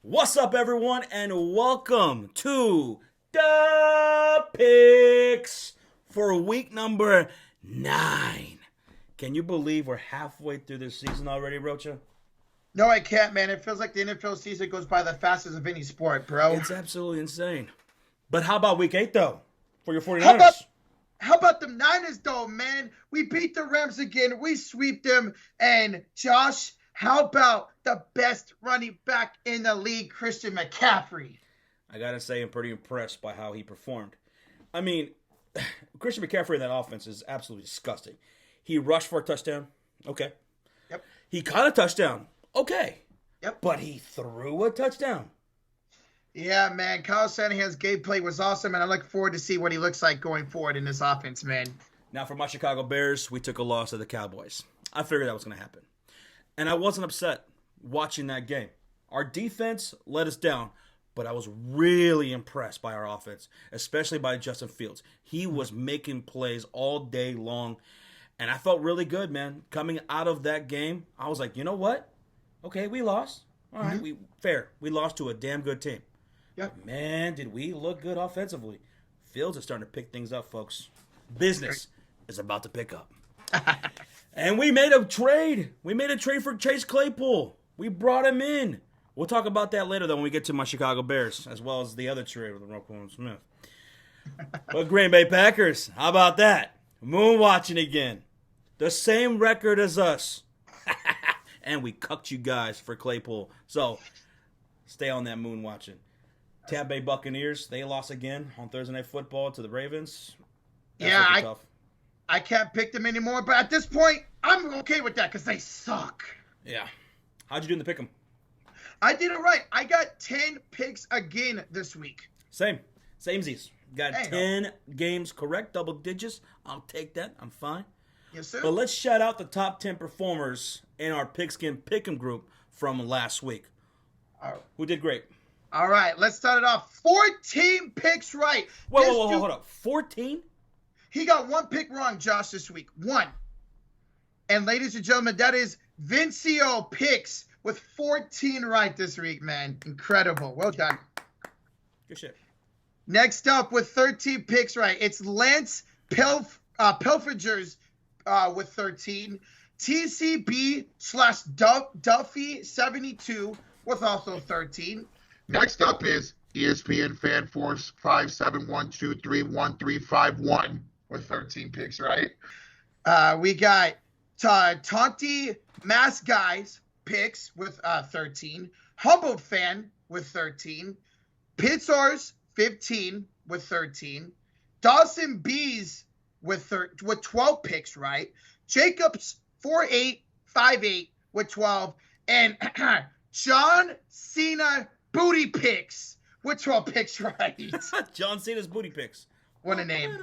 What's up, everyone, and welcome to the Picks for week number 9. Can you believe we're halfway through this season already, Rocha? No, I can't, man. It feels like the NFL season goes by the fastest of any sport, bro. It's absolutely insane. But how about week 8, though, for your 49ers? How about the Niners, though, man? We beat the Rams again. We sweep them. And, Josh, how about the best running back in the league, Christian McCaffrey? I got to say, I'm pretty impressed by how he performed. I mean, Christian McCaffrey in that offense is absolutely disgusting. He rushed for a touchdown. Okay. Yep. He caught a touchdown. Okay. Yep. But he threw a touchdown. Yeah, man. Kyle Shanahan's gameplay was awesome, and I look forward to see what he looks like going forward in this offense, man. Now, for my Chicago Bears, we took a loss to the Cowboys. I figured that was going to happen. And I wasn't upset watching that game. Our defense let us down, but I was really impressed by our offense, especially by Justin Fields. He was making plays all day long, and I felt really good, man. Coming out of that game, I was like, you know what? Okay, we lost. All right, fair. We lost to a damn good team. Yep. But man, did we look good offensively. Fields is starting to pick things up, folks. Business is about to pick up. And we made a trade. We made a trade for Chase Claypool. We brought him in. We'll talk about that later, though, when we get to my Chicago Bears, as well as the other trade with Roquan Smith. But Green Bay Packers, how about that? Moon watching again. The same record as us. And we cucked you guys for Claypool. So, stay on that moon watching. Tampa Bay Buccaneers, they lost again on Thursday Night Football to the Ravens. That's tough. I can't pick them anymore, but at this point, I'm okay with that because they suck. Yeah. How'd you do in the pick'em? I did it right. I got 10 picks again this week. Samesies. Got 10 games correct, double digits. I'll take that. I'm fine. Yes, sir. But let's shout out the top 10 performers in our Pigskin Pick'em group from last week. Who did great? All right, let's start it off. 14 picks right. Whoa, hold up. 14? He got one pick wrong, Josh, this week. One. And ladies and gentlemen, that is Vincio Picks with 14 right this week, man. Incredible. Well done. Good shit. Next up with 13 picks right, it's Lance Pelfagers with 13. TCB/Duffy72 with also 13. Next up is ESPN Fan Force 571231351 with 13 picks, right? We got Taunty Mass Guys picks with 13. Humboldt Fan with 13. Pizzars 15 with 13. Dawson Bees with 12 picks right. Jacobs 4858 with 12. And John Cena Booty Picks with 12 picks right. John Cena's Booty Picks. What a name.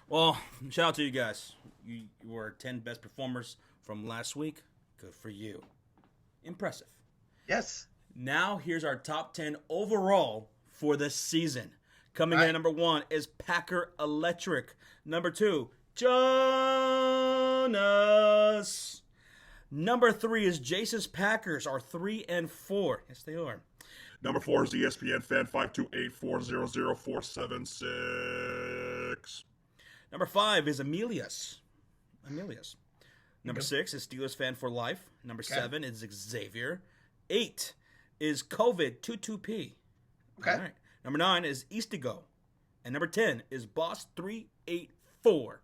Well, shout out to you guys. You were 10 best performers from last week. Good for you. Impressive. Yes. Now, here's our top 10 overall for the season. Coming in at number 1 is Packer Electric. Number 2, Jonas. Number 3 is Jason's Packers are 3 and 4. Yes, they are. Number 4 is ESPN Fan 528400476. Number 5 is Emilius. Number 6 is Steelers Fan for Life. Number 7 is Xavier. 8 is COVID 22P. Okay. All right. Number 9 is Eastigo. And number 10 is Boss 384.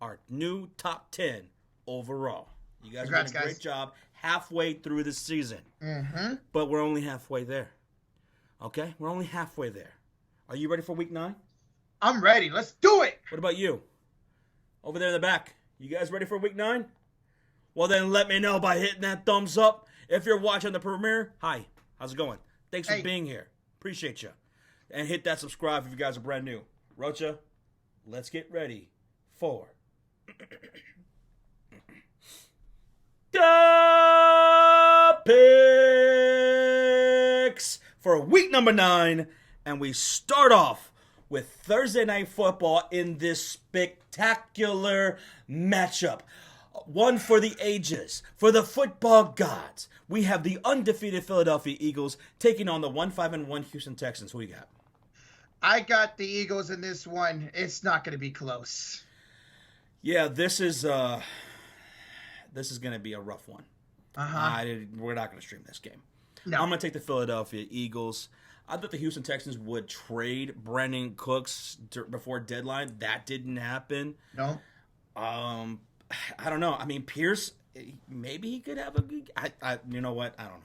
Our new top 10 overall. You guys are doing a great job halfway through the season. Mm-hmm. But we're only halfway there. Okay? We're only halfway there. Are you ready for week 9? I'm ready. Let's do it. What about you? Over there in the back. You guys ready for week 9? Well, then let me know by hitting that thumbs up. If you're watching the premiere, hi. How's it going? Thanks for being here. Appreciate you. And hit that subscribe if you guys are brand new. Rocha, let's get ready for the picks for week number 9. And we start off with Thursday Night Football in this spectacular matchup. One for the ages, for the football gods. We have the undefeated Philadelphia Eagles taking on the 1-5-1 Houston Texans. Who you got? I got the Eagles in this one. It's not going to be close. Yeah, this is going to be a rough one. We're not going to stream this game. No. I'm going to take the Philadelphia Eagles. I thought the Houston Texans would trade Brandon Cooks before deadline. That didn't happen. No. I don't know. I mean, Pierce, maybe he could have a good. You know what? I don't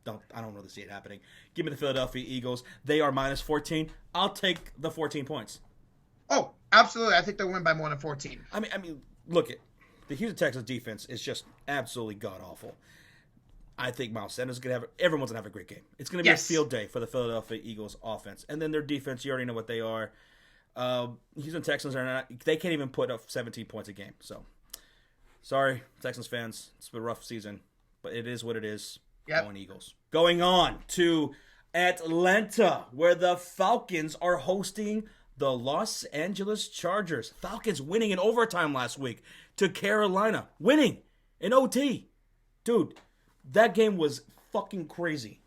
know. I don't really see it happening. Give me the Philadelphia Eagles. They are minus 14. I'll take the 14 points. Oh, absolutely. I think they'll win by more than 14. I mean, look at the Houston Texans defense is just absolutely god awful. I think Miles Sanders is gonna have. Everyone's gonna have a great game. It's gonna be a field day for the Philadelphia Eagles offense, and then their defense. You already know what they are. Houston Texans are not. They can't even put up 17 points a game. So, sorry, Texans fans. It's been a rough season, but it is what it is. Yep. Going Eagles. Going on to Atlanta, where the Falcons are hosting the Los Angeles Chargers. Falcons winning in overtime last week to Carolina. Winning in OT. Dude, that game was fucking crazy.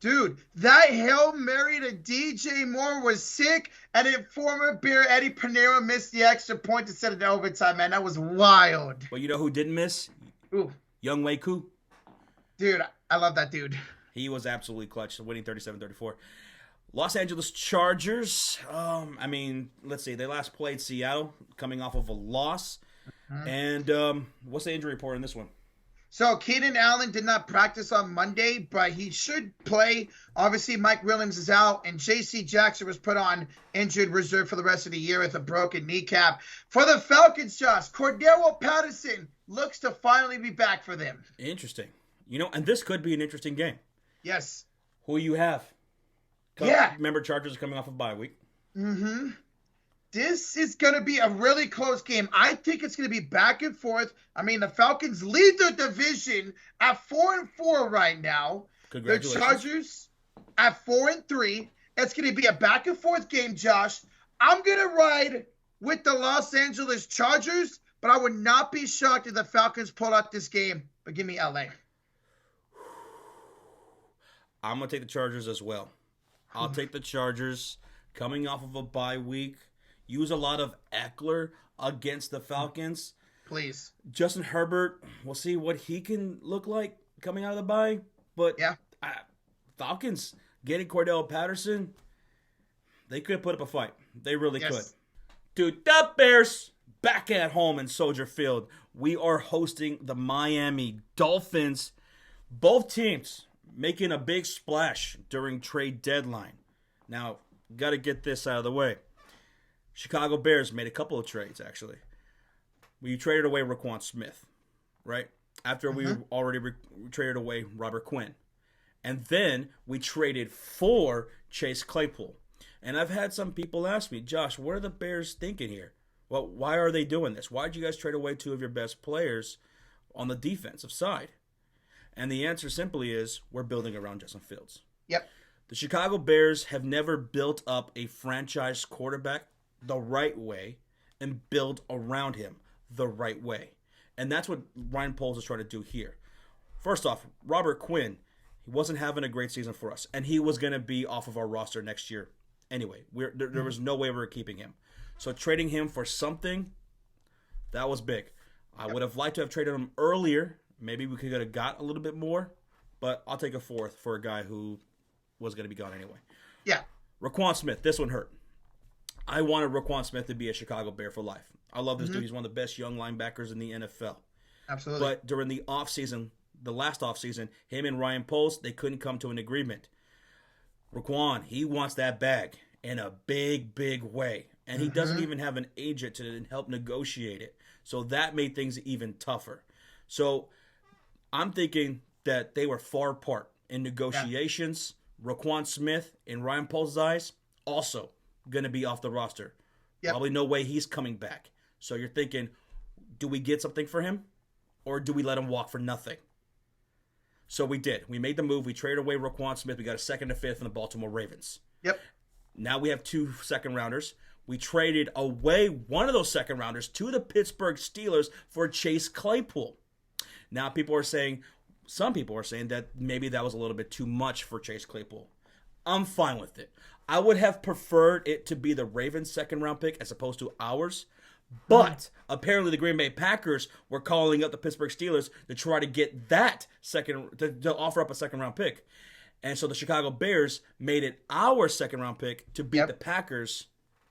Dude, that Hail Mary to DJ Moore was sick, and then former Bear Eddie Pinero missed the extra point to set it to overtime, man. That was wild. But you know who didn't miss? Ooh. Young Wei Koo. Dude, I love that dude. He was absolutely clutch, winning 37-34. Los Angeles Chargers, I mean, let's see. They last played Seattle, coming off of a loss. And what's the injury report in this one? So, Keenan Allen did not practice on Monday, but he should play. Obviously, Mike Williams is out, and J.C. Jackson was put on injured reserve for the rest of the year with a broken kneecap. For the Falcons, Josh, Cordero Patterson looks to finally be back for them. Interesting. You know, and this could be an interesting game. Yes. Who you have? Yeah. Remember, Chargers are coming off a bye week. Mm-hmm. This is going to be a really close game. I think it's going to be back and forth. I mean, the Falcons lead their division at 4-4 right now. Congratulations. The Chargers at 4-3. It's going to be a back and forth game, Josh. I'm going to ride with the Los Angeles Chargers, but I would not be shocked if the Falcons pull out this game. But give me LA. I'm going to take the Chargers as well. I'll take the Chargers coming off of a bye week. Use a lot of Eckler against the Falcons. Please. Justin Herbert, we'll see what he can look like coming out of the bye. But yeah, Falcons getting Cordell Patterson, they could put up a fight. They really could. Dude, the Bears back at home in Soldier Field. We are hosting the Miami Dolphins. Both teams making a big splash during trade deadline. Now, got to get this out of the way. Chicago Bears made a couple of trades, actually. We traded away Roquan Smith, right? After we already traded away Robert Quinn. And then we traded for Chase Claypool. And I've had some people ask me, Josh, what are the Bears thinking here? Well, why are they doing this? Why did you guys trade away two of your best players on the defensive side? And the answer simply is we're building around Justin Fields. Yep. The Chicago Bears have never built up a franchise quarterback the right way and build around him the right way. And that's what Ryan Poles is trying to do here. First off, Robert Quinn, he wasn't having a great season for us, and he was going to be off of our roster next year anyway. There was no way we were keeping him. So trading him for something, that was big. I would have liked to have traded him earlier. Maybe we could have got a little bit more, but I'll take a fourth for a guy who was going to be gone anyway. Yeah. Roquan Smith, this one hurt. I wanted Roquan Smith to be a Chicago Bear for life. I love this dude. He's one of the best young linebackers in the NFL. Absolutely. But during the offseason, the last offseason, him and Ryan Poles, they couldn't come to an agreement. Roquan, he wants that bag in a big, big way. And he doesn't even have an agent to help negotiate it. So that made things even tougher. So I'm thinking that they were far apart in negotiations. Yeah. Roquan Smith, in Ryan Poles' eyes, also going to be off the roster. Yep. Probably no way he's coming back. So you're thinking, do we get something for him? Or do we let him walk for nothing? So we did. We made the move. We traded away Roquan Smith. We got a second and fifth from the Baltimore Ravens. Yep. Now we have 2 second rounders. We traded away one of those second rounders to the Pittsburgh Steelers for Chase Claypool. Now some people are saying that maybe that was a little bit too much for Chase Claypool. I'm fine with it. I would have preferred it to be the Ravens' second round pick as opposed to ours. But apparently the Green Bay Packers were calling up the Pittsburgh Steelers to try to get that to offer up a second round pick. And so the Chicago Bears made it our second round pick to beat the Packers.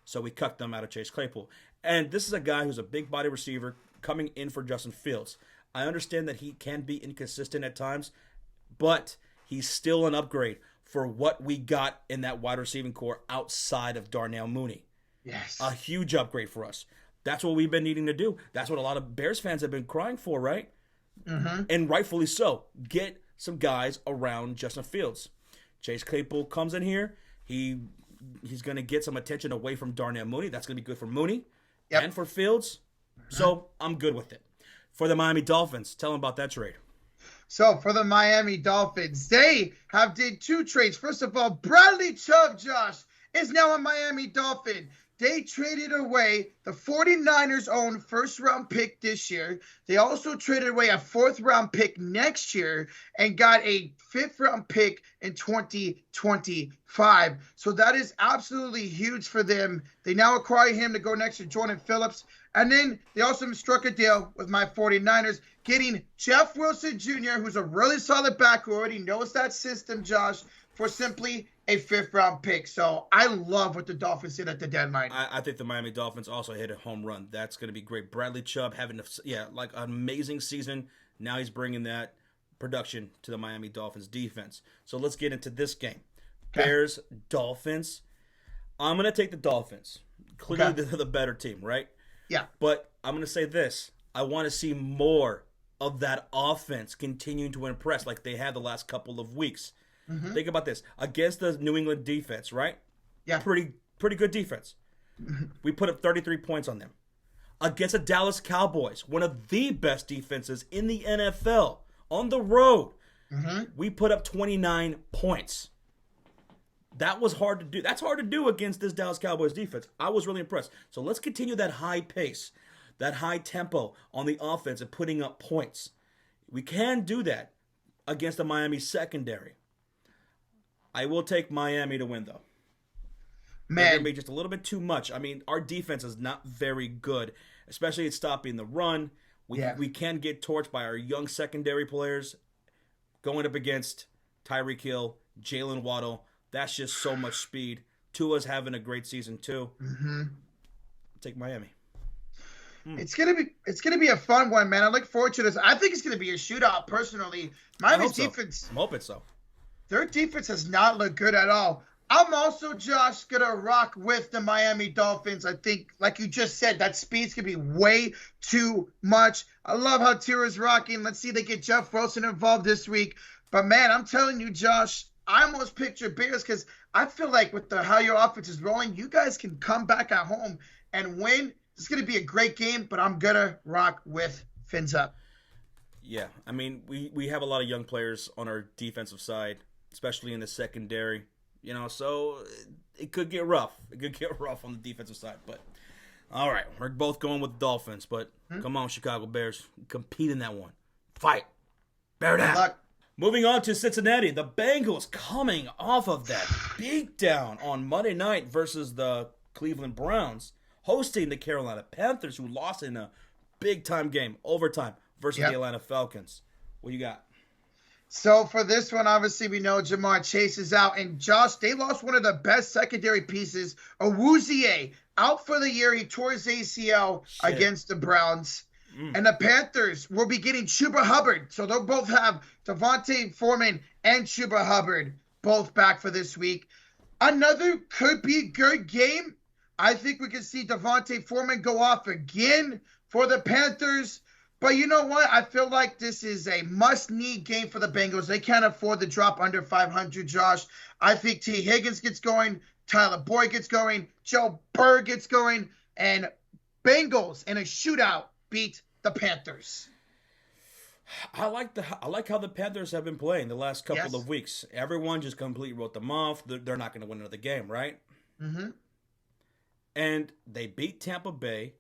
So we cut them out of Chase Claypool. And this is a guy who's a big body receiver coming in for Justin Fields. I understand that he can be inconsistent at times, but he's still an upgrade for what we got in that wide receiving core outside of Darnell Mooney. Yes. A huge upgrade for us. That's what we've been needing to do. That's what a lot of Bears fans have been crying for, right? Mm-hmm. And rightfully so. Get some guys around Justin Fields. Chase Claypool comes in here. He's going to get some attention away from Darnell Mooney. That's going to be good for Mooney and for Fields. So I'm good with it. For the Miami Dolphins, tell them about that trade. So for the Miami Dolphins, they have did two trades. First of all, Bradley Chubb, Josh, is now a Miami Dolphin. They traded away the 49ers' own first-round pick this year. They also traded away a fourth-round pick next year and got a fifth-round pick in 2025. So that is absolutely huge for them. They now acquire him to go next to Jordan Phillips. And then they also struck a deal with my 49ers, getting Jeff Wilson Jr., who's a really solid back who already knows that system, Josh, for simply a fifth-round pick. So I love what the Dolphins did at the deadline. I think the Miami Dolphins also hit a home run. That's going to be great. Bradley Chubb having an amazing season. Now he's bringing that production to the Miami Dolphins defense. So let's get into this game. Okay. Bears, Dolphins. I'm going to take the Dolphins. Clearly they're the better team, right? Yeah. But I'm going to say this. I want to see more of that offense continuing to impress like they had the last couple of weeks. Mm-hmm. Think about this. Against the New England defense, right? Yeah. Pretty good defense. Mm-hmm. We put up 33 points on them. Against the Dallas Cowboys, one of the best defenses in the NFL, on the road, we put up 29 points. That was hard to do. That's hard to do against this Dallas Cowboys defense. I was really impressed. So let's continue that high pace, that high tempo on the offense and putting up points. We can do that against the Miami secondary. I will take Miami to win, though. Man. They're going to be just a little bit too much. I mean, our defense is not very good, especially at stopping the run. We can get torched by our young secondary players going up against Tyreek Hill, Jalen Waddle. That's just so much speed. Tua's having a great season, too. Mm-hmm. Take Miami. It's gonna be a fun one, man. I look forward to this. I think it's gonna be a shootout, personally. Miami's defense. I'm hoping so. Their defense has not looked good at all. I'm also, Josh, going to rock with the Miami Dolphins. I think, like you just said, that speed's going to be way too much. I love how Tira's rocking. Let's see if they get Jeff Wilson involved this week. But, man, I'm telling you, Josh, I almost picture Bears because I feel like with how your offense is rolling, you guys can come back at home and win. It's going to be a great game, but I'm going to rock with Fins Up. Yeah, I mean, we have a lot of young players on our defensive side, especially in the secondary, so it could get rough. It could get rough on the defensive side. But, all right, we're both going with the Dolphins. But come on, Chicago Bears. Compete in that one. Fight. Bear down. Good luck. Moving on to Cincinnati. The Bengals coming off of that beatdown on Monday night versus the Cleveland Browns, hosting the Carolina Panthers, who lost in a big-time game, overtime, versus the Atlanta Falcons. What you got? So for this one, obviously we know Jamar Chase is out. And Josh, they lost one of the best secondary pieces, Awuzie, out for the year. He tore his ACL against the Browns. And the Panthers will be getting Chuba Hubbard. So they'll both have Devontae Foreman and Chuba Hubbard both back for this week. Another could be good game. I think we could see Devontae Foreman go off again for the Panthers. But you know what? I feel like this is a must-need game for the Bengals. They can't afford to drop under 500, Josh. I think T. Higgins gets going, Tyler Boyd gets going, Joe Burrow gets going, and Bengals in a shootout beat the Panthers. I like how the Panthers have been playing the last couple of weeks. Everyone just completely wrote them off. They're not going to win another game, right? Mm-hmm. And they beat Tampa Bay.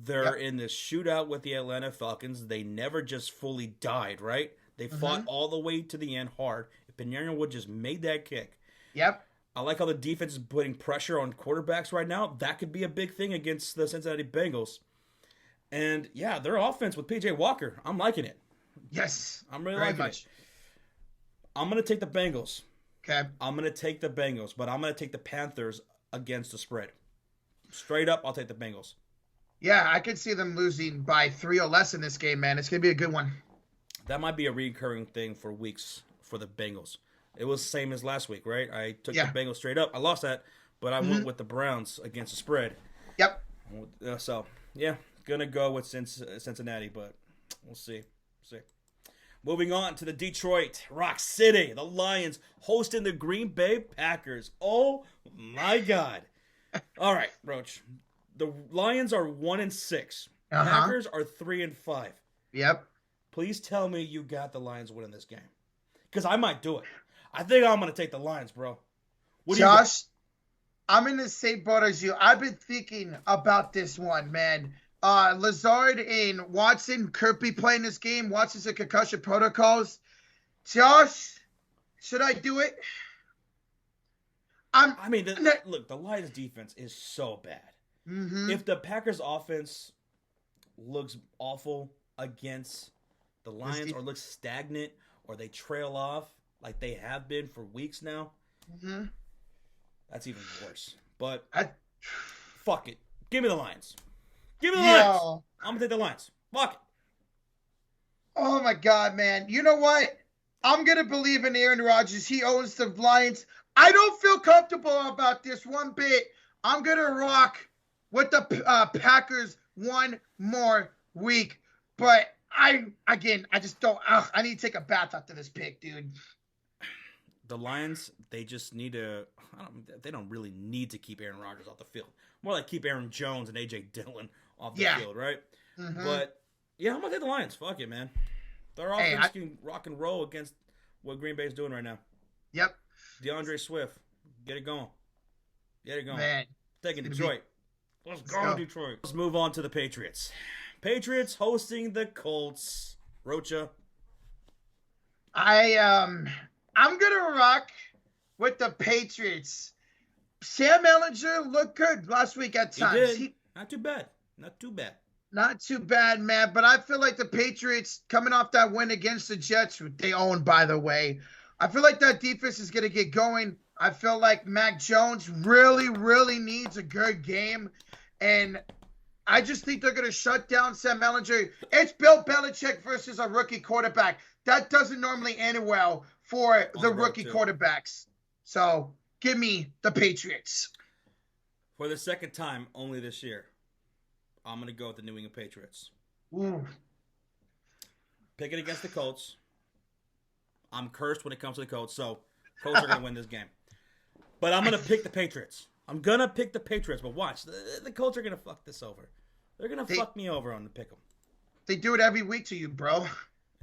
They're in this shootout with the Atlanta Falcons. They never just fully died, right? They fought all the way to the end hard. If Panera would just made that kick. Yep. I like how the defense is putting pressure on quarterbacks right now. That could be a big thing against the Cincinnati Bengals. And, yeah, their offense with P.J. Walker, I'm liking it. Yes. I'm really very liking much. it. I'm going to take the Bengals. Okay. I'm going to take the Bengals, but I'm going to take the Panthers against the spread. Straight up, I'll take the Bengals. Yeah, I could see them losing by 3 or less in this game, man. It's going to be a good one. That might be a recurring thing for weeks for the Bengals. It was the same as last week, right? I took the Bengals straight up. I lost that, but I went with the Browns against the spread. Yep. So, yeah, going to go with Cincinnati, but we'll see. Moving on to the Detroit Rock City. The Lions hosting the Green Bay Packers. Oh, my God. All right, Roach. The Lions are 1-6. Packers are 3-5. Yep. Please tell me you got the Lions winning this game. Because I might do it. I think I'm going to take the Lions, bro. What Josh, I'm in the same boat as you. I've been thinking about this one, man. Lazard and Watson could be playing this game. Watson's in concussion protocols. Josh, should I do it? Look, the Lions defense is so bad. Mm-hmm. If the Packers offense looks awful against the Lions or looks stagnant or they trail off like they have been for weeks now, that's even worse. But fuck it. Give me the Lions. Give me the Lions. I'm going to take the Lions. Fuck it. Oh, my God, man. You know what? I'm going to believe in Aaron Rodgers. He owns the Lions. I don't feel comfortable about this one bit. I'm going to rock with the Packers one more week. But I just don't. I need to take a bath after this pick, dude. The Lions, they just need to. They don't really need to keep Aaron Rodgers off the field. More like keep Aaron Jones and A.J. Dillon off the field, right? Mm-hmm. But, yeah, I'm going to take the Lions. Fuck it, man. Their offense can rock and roll against what Green Bay is doing right now. Yep. DeAndre Swift. Get it going. Man. Taking Detroit. Let's go, Detroit. Let's move on to the Patriots. Patriots hosting the Colts. Rocha. I'm gonna rock with the Patriots. Sam Ellinger looked good last week at times. He did. Not too bad. Not too bad, man. But I feel like the Patriots, coming off that win against the Jets, who they own, by the way, I feel like that defense is gonna get going. I feel like Mac Jones really, really needs a good game. And I just think they're going to shut down Sam Ellinger. It's Bill Belichick versus a rookie quarterback. That doesn't normally end well for the rookie quarterbacks. So give me the Patriots. For the second time only this year, I'm going to go with the New England Patriots. Ooh. Pick it against the Colts. I'm cursed when it comes to the Colts, so Colts are going to win this game. But I'm going to pick the Patriots. But watch. The Colts are going to fuck this over. They're going to fuck me over on the pick 'em. They do it every week to you, bro.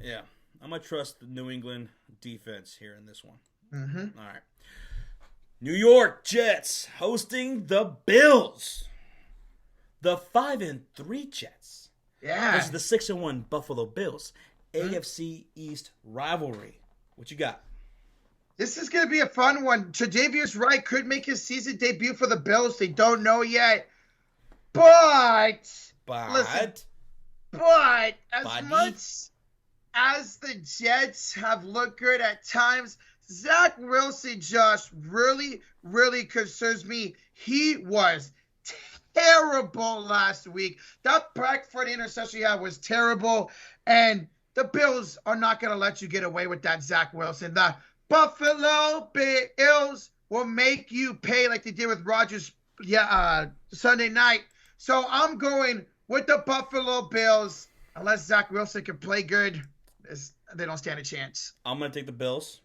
Yeah. I'm going to trust the New England defense here in this one. Mm-hmm. All right. New York Jets hosting the Bills. The 5-3 Jets. Yeah. Versus the 6-1 Buffalo Bills. AFC East rivalry. What you got? This is going to be a fun one. Tre'Davious Wright could make his season debut for the Bills. They don't know yet. But as much as the Jets have looked good at times, Zach Wilson, Josh, really, really concerns me. He was terrible last week. That back foot interception he had was terrible. And the Bills are not going to let you get away with that, Zach Wilson. The Buffalo Bills will make you pay like they did with Rodgers Sunday night. So I'm going with the Buffalo Bills. Unless Zach Wilson can play good, they don't stand a chance. I'm going to take the Bills,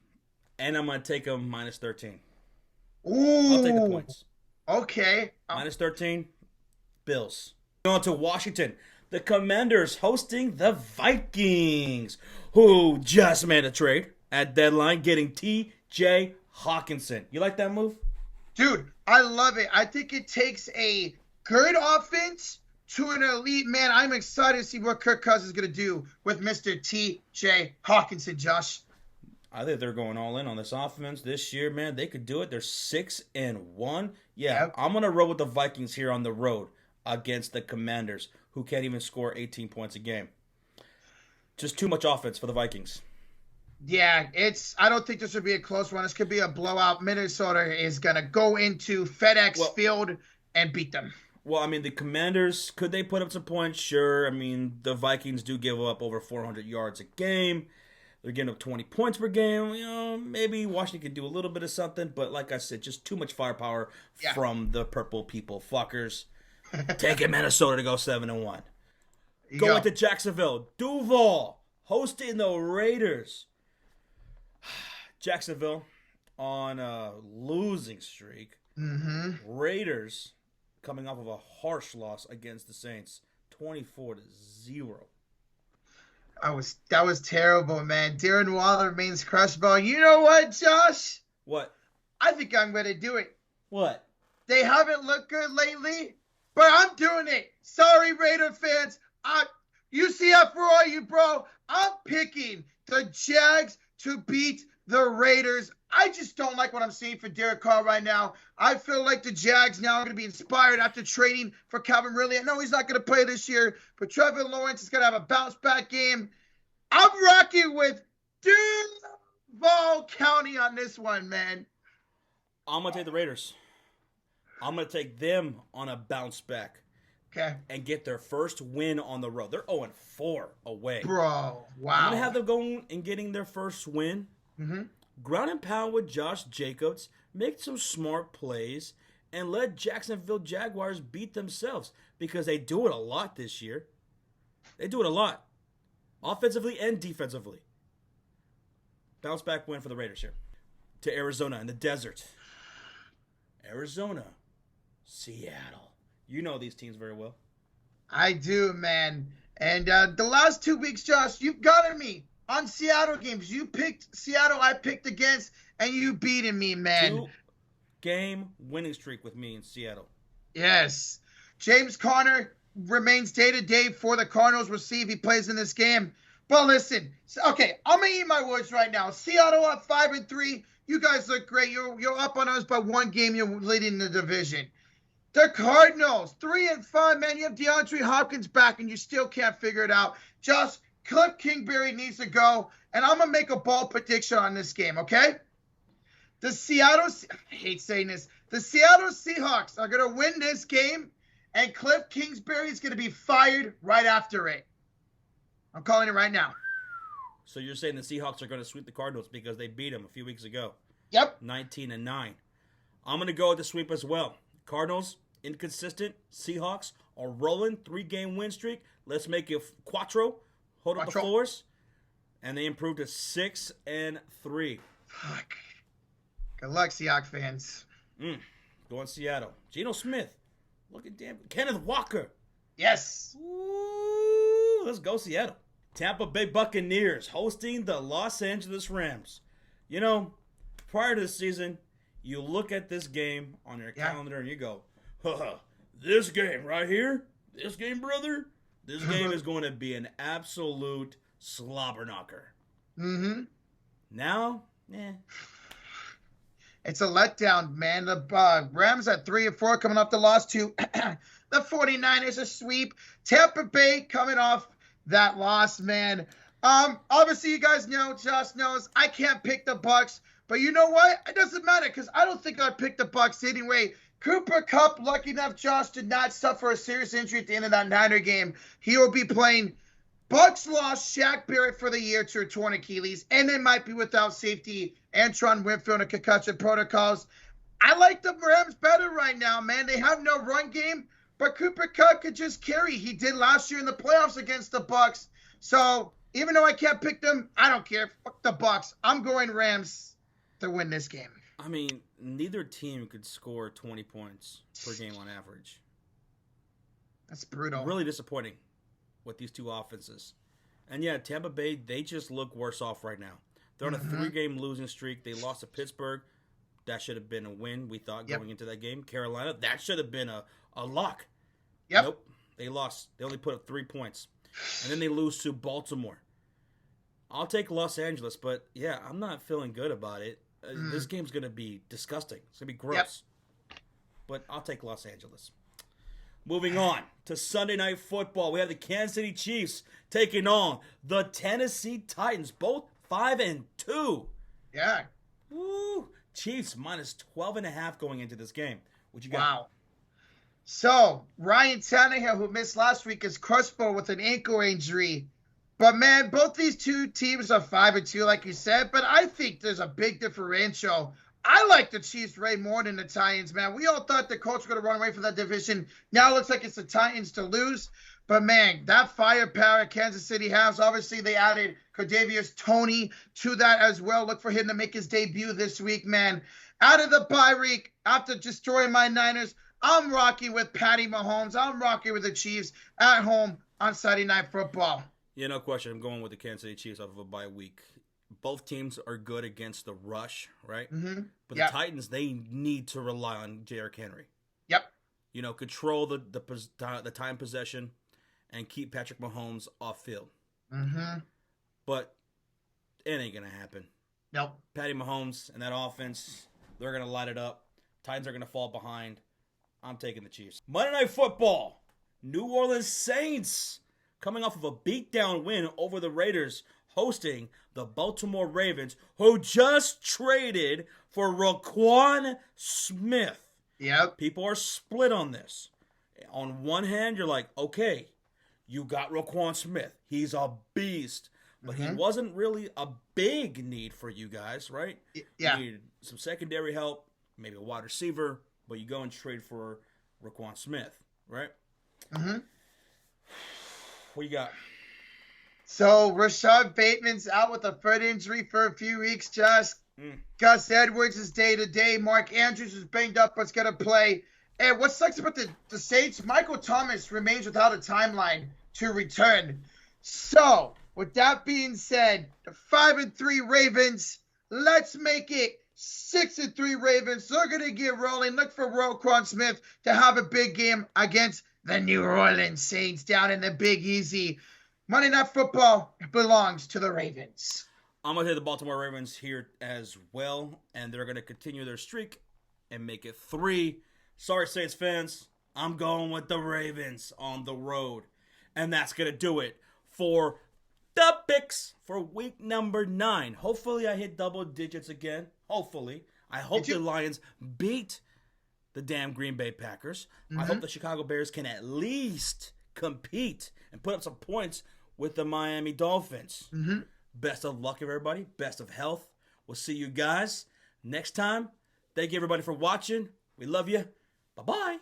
and I'm going to take them minus 13. Ooh. I'll take the points. Okay. Minus 13, Bills. Going to Washington. The Commanders hosting the Vikings, who just made a trade at deadline, getting T.J. Hawkinson. You like that move? Dude, I love it. I think it takes a good offense to an elite, man. I'm excited to see what Kirk Cousins is going to do with Mr. T.J. Hawkinson, Josh. I think they're going all in on this offense this year, man. They could do it. They're 6-1. Yeah, Yep. I'm gonna roll with the Vikings here on the road against the Commanders, who can't even score 18 points a game. Just too much offense for the Vikings. Yeah, I don't think this would be a close one. This could be a blowout. Minnesota is going to go into FedEx Field and beat them. Well, I mean, the Commanders, could they put up some points? Sure. I mean, the Vikings do give up over 400 yards a game. They're getting up 20 points per game. You know, maybe Washington could do a little bit of something, but like I said, just too much firepower from the purple people fuckers. Taking Minnesota to go 7-1. Going to Jacksonville. Duval hosting the Raiders. Jacksonville on a losing streak. Mm-hmm. Raiders coming off of a harsh loss against the Saints, 24-0. That was terrible, man. Darren Waller remains crushable. You know what, Josh? What? I think I'm going to do it. What? They haven't looked good lately, but I'm doing it. Sorry, Raider fans. UCF for all you, bro. I'm picking the Jags to beat the Raiders. I just don't like what I'm seeing for Derek Carr right now. I feel like the Jags now are going to be inspired after trading for Calvin Ridley. I know he's not going to play this year, but Trevor Lawrence is going to have a bounce-back game. I'm rocking with Duval County on this one, man. I'm going to take the Raiders. I'm going to take them on a bounce back. Okay. And get their first win on the road. They're 0-4 away. Bro, wow. I'm going to have them going and getting their first win. Mm-hmm. Ground and pound with Josh Jacobs. Make some smart plays. And let Jacksonville Jaguars beat themselves. Because they do it a lot this year. They do it a lot. Offensively and defensively. Bounce back win for the Raiders here. To Arizona in the desert. Arizona. Seattle. You know these teams very well. I do, man. And the last 2 weeks, Josh, you've gotten me on Seattle games. You picked Seattle, I picked against, and you beating me, man. 2-game winning streak with me in Seattle. Yes. James Conner remains day-to-day for the Cardinals. We'll see if he plays in this game. But listen, okay, I'm going to eat my words right now. Seattle up 5-3. You guys look great. You're up on us by 1 game. You're leading the division. The Cardinals, 3-5, man. You have DeAndre Hopkins back, and you still can't figure it out. Just Cliff Kingsbury needs to go, and I'm going to make a bold prediction on this game, okay? I hate saying this. The Seattle Seahawks are going to win this game, and Cliff Kingsbury is going to be fired right after it. I'm calling it right now. So you're saying the Seahawks are going to sweep the Cardinals because they beat them a few weeks ago? Yep. 19-9. I'm going to go with the sweep as well. Cardinals, inconsistent. Seahawks are rolling. 3-game win streak. Let's make it quattro. Hold up the floors. And they improved to 6-3. Fuck. Good luck, Seahawks fans. Going Seattle. Geno Smith. Look at damn Kenneth Walker. Yes. Ooh, let's go Seattle. Tampa Bay Buccaneers hosting the Los Angeles Rams. You know, prior to the season, you look at this game on your calendar and you go, this game right here, this game, brother, this game is going to be an absolute slobber knocker. Mm-hmm. Now, It's a letdown, man. The Rams at 3-4 coming off the loss to the 49ers, a sweep. Tampa Bay coming off that loss, man. Obviously, you guys know, Josh knows, I can't pick the Bucs. But you know what? It doesn't matter because I don't think I'd pick the Bucs anyway. Cooper Kupp, lucky enough, Josh, did not suffer a serious injury at the end of that Niner game. He will be playing. Bucs lost Shaq Barrett for the year to a torn Achilles, and they might be without safety Antron Winfield and concussion protocols. I like the Rams better right now, man. They have no run game, but Cooper Kupp could just carry. He did last year in the playoffs against the Bucs. So even though I can't pick them, I don't care. Fuck the Bucs. I'm going Rams to win this game. I mean, neither team could score 20 points per game on average. That's brutal. Really disappointing with these two offenses. And yeah, Tampa Bay, they just look worse off right now. They're on a 3-game losing streak. They lost to Pittsburgh. That should have been a win, we thought, going into that game. Carolina, that should have been a lock. Yep. Nope. They lost. They only put up 3 points. And then they lose to Baltimore. I'll take Los Angeles, but yeah, I'm not feeling good about it. This game's going to be disgusting. It's going to be gross. Yep. But I'll take Los Angeles. Moving on to Sunday Night Football. We have the Kansas City Chiefs taking on the Tennessee Titans, both 5-2. Yeah. Woo. Chiefs minus 12.5 going into this game. What you got? Wow. So, Ryan Tannehill, who missed last week, is questionable with an ankle injury. But, man, both these two teams are 5-2, like you said. But I think there's a big differential. I like the Chiefs way more than the Titans, man. We all thought the Colts were going to run away from that division. Now it looks like it's the Titans to lose. But, man, that firepower Kansas City has. Obviously, they added Kadarius Toney to that as well. Look for him to make his debut this week, man. Out of the bye week, after destroying my Niners, I'm rocking with Patty Mahomes. I'm rocking with the Chiefs at home on Saturday Night Football. Yeah, no question. I'm going with the Kansas City Chiefs off of a bye week. Both teams are good against the rush, right? Mm-hmm. But the Titans, they need to rely on Derrick Henry. Yep. You know, control the time possession and keep Patrick Mahomes off field. Mm-hmm. But it ain't going to happen. Nope. Patty Mahomes and that offense, they're going to light it up. Titans are going to fall behind. I'm taking the Chiefs. Monday Night Football. New Orleans Saints coming off of a beatdown win over the Raiders, hosting the Baltimore Ravens, who just traded for Roquan Smith. Yep. People are split on this. On one hand, you're like, okay, you got Roquan Smith. He's a beast. But he wasn't really a big need for you guys, right? Yeah. You needed some secondary help, maybe a wide receiver, but you go and trade for Roquan Smith, right? Mm-hmm. What you got? So, Rashad Bateman's out with a foot injury for a few weeks, Josh. Gus Edwards is day-to-day. Mark Andrews is banged up but's going to play. And what sucks about the Saints, Michael Thomas remains without a timeline to return. So, with that being said, the 5-3 Ravens, let's make it 6-3 Ravens. They're going to get rolling. Look for Roquan Smith to have a big game against the New Orleans Saints down in the Big Easy. Monday Night Football belongs to the Ravens. I'm going to hit the Baltimore Ravens here as well, and they're going to continue their streak and make it 3. Sorry, Saints fans. I'm going with the Ravens on the road. And that's going to do it for the picks for week number 9. Hopefully, I hit double digits again. Hopefully. I hope the Lions beat the damn Green Bay Packers. I hope the Chicago Bears can at least compete and put up some points with the Miami Dolphins. Best of luck, everybody. Best of health. We'll see you guys next time. Thank you, everybody, for watching. We love you. Bye-bye.